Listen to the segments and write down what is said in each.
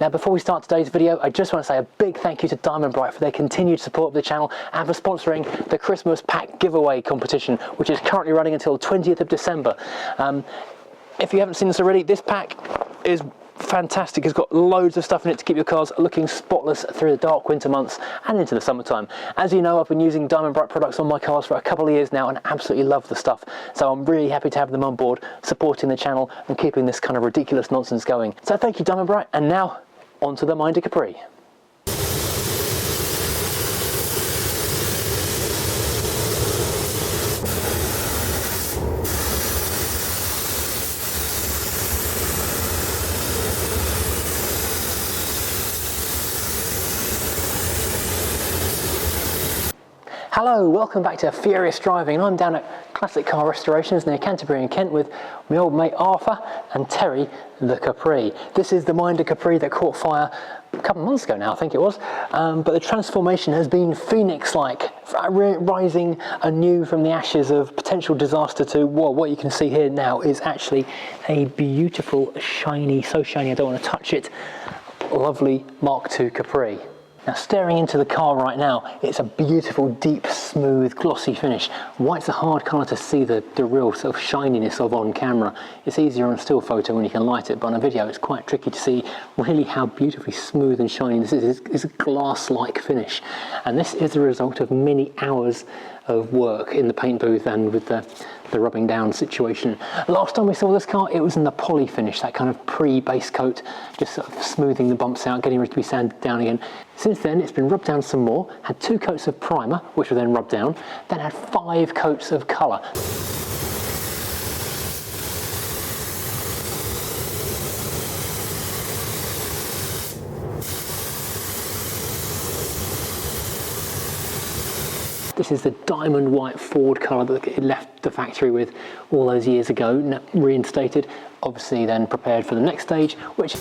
Now before we start today's video, I just want to say a big thank you to Diamond Bright for their continued support of the channel and for sponsoring the Christmas pack giveaway competition, which is currently running until 20th of December. If you haven't seen this already, this pack is fantastic. It's got loads of stuff in it to keep your cars looking spotless through the dark winter months and into the summertime. As you know, I've been using Diamond Bright products on my cars for a couple of years now and absolutely love the stuff. So I'm really happy to have them on board, supporting the channel and keeping this kind of ridiculous nonsense going. So thank you, Diamond Bright, and now on to the Minder Capri. Hello, welcome back to Furious Driving. I'm down at Classic Car Restorations near Canterbury in Kent with my old mate Arthur and Terry the Capri. This is the Minder Capri that caught fire a couple of months ago now, I think it was, but the transformation has been phoenix-like, rising anew from the ashes of potential disaster to what you can see here now is actually a beautiful, shiny, so shiny I don't want to touch it, lovely Mark II Capri. Now staring into the car right now, it's a beautiful, deep, smooth, glossy finish. White's a hard colour to see the real sort of shininess of on camera. It's easier on a still photo when you can light it, but on a video it's quite tricky to see really how beautifully smooth and shiny this is. It's a glass-like finish. And this is the result of many hours of work in the paint booth and with the rubbing down situation. Last time we saw this car, it was in the poly finish, that kind of pre-base coat, just sort of smoothing the bumps out, getting ready to be sanded down again. Since then, it's been rubbed down some more, had 2 coats of primer, which were then rubbed down, then had 5 coats of colour. This is the diamond white Ford colour that it left the factory with all those years ago, reinstated, obviously then prepared for the next stage, which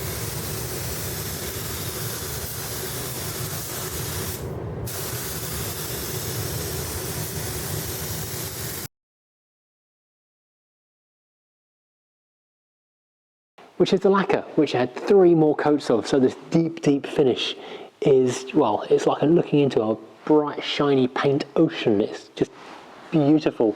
is the lacquer, which I had 3 more coats of. So this deep, deep finish is, well, it's like looking into a bright, shiny paint ocean. It's just beautiful.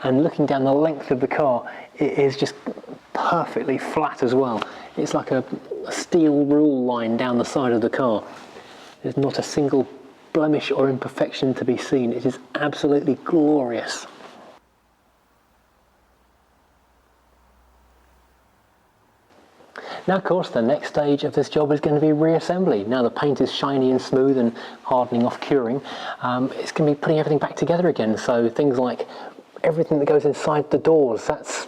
And looking down the length of the car, it is just perfectly flat as well. It's like a steel rule line down the side of the car. There's not a single blemish or imperfection to be seen. It is absolutely glorious. Now of course the next stage of this job is going to be reassembly. Now the paint is shiny and smooth and hardening off curing, it's going to be putting everything back together again. So things like everything that goes inside the doors, that's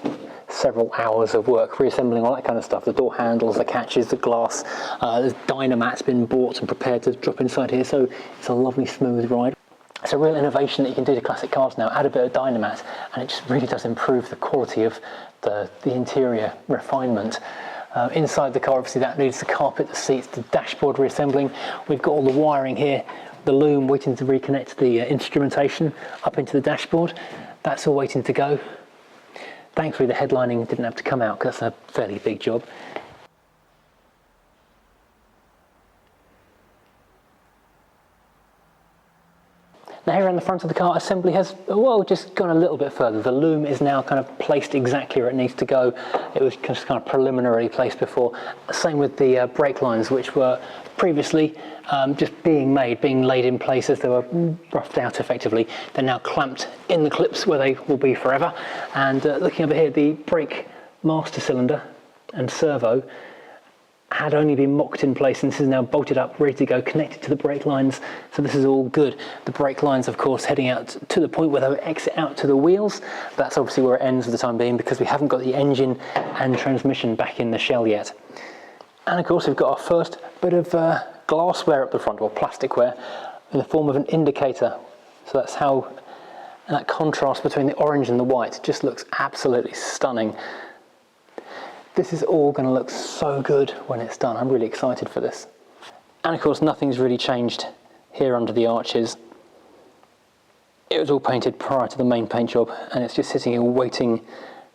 several hours of work, reassembling all that kind of stuff. The door handles, the catches, the glass, the Dynamat's been bought and prepared to drop inside here, so it's a lovely smooth ride. It's a real innovation that you can do to classic cars now, add a bit of Dynamat and it just really does improve the quality of the interior refinement. Inside the car, obviously that needs the carpet, the seats, the dashboard reassembling. We've got all the wiring here, the loom waiting to reconnect the instrumentation up into the dashboard. That's all waiting to go. Thankfully the headlining didn't have to come out because that's a fairly big job. Now here around the front of the car, assembly has, well, just gone a little bit further. The loom is now kind of placed exactly where it needs to go. It was just kind of preliminarily placed before. Same with the brake lines, which were previously just being laid in place as they were roughed out effectively. They're now clamped in the clips where they will be forever. And looking over here, the brake master cylinder and servo had only been mocked in place, and this is now bolted up, ready to go, connected to the brake lines. So this is all good. The brake lines, of course, heading out to the point where they exit out to the wheels. That's obviously where it ends for the time being because we haven't got the engine and transmission back in the shell yet. And of course, we've got our first bit of glassware up the front, or plasticware, in the form of an indicator. So that's how that contrast between the orange and the white just looks absolutely stunning. This is all going to look so good when it's done. I'm really excited for this. And of course, nothing's really changed here under the arches. It was all painted prior to the main paint job, and it's just sitting here waiting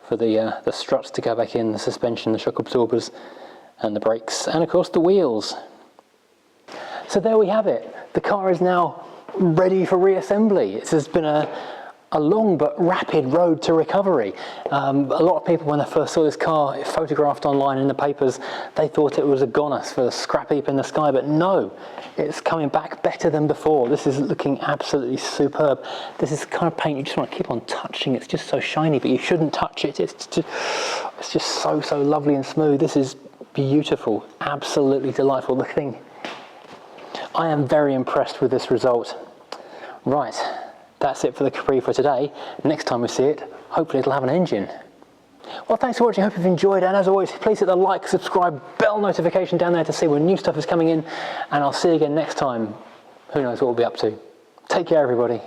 for the struts to go back in, the suspension, the shock absorbers, and the brakes, and of course the wheels. So there we have it. The car is now ready for reassembly. It has been a long but rapid road to recovery. A lot of people, when they first saw this car photographed online in the papers, they thought it was a goner for the scrap heap in the sky, but no, it's coming back better than before. This is looking absolutely superb. This is the kind of paint you just want to keep on touching. It's just so shiny, but you shouldn't touch it. It's just so lovely and smooth. This is beautiful, absolutely delightful. The thing, I am very impressed with this result. Right. That's it for the Capri for today. Next time we see it, hopefully it'll have an engine. Well, thanks for watching. I hope you've enjoyed it. And as always, please hit the like, subscribe, bell notification down there to see when new stuff is coming in. And I'll see you again next time. Who knows what we'll be up to. Take care, everybody.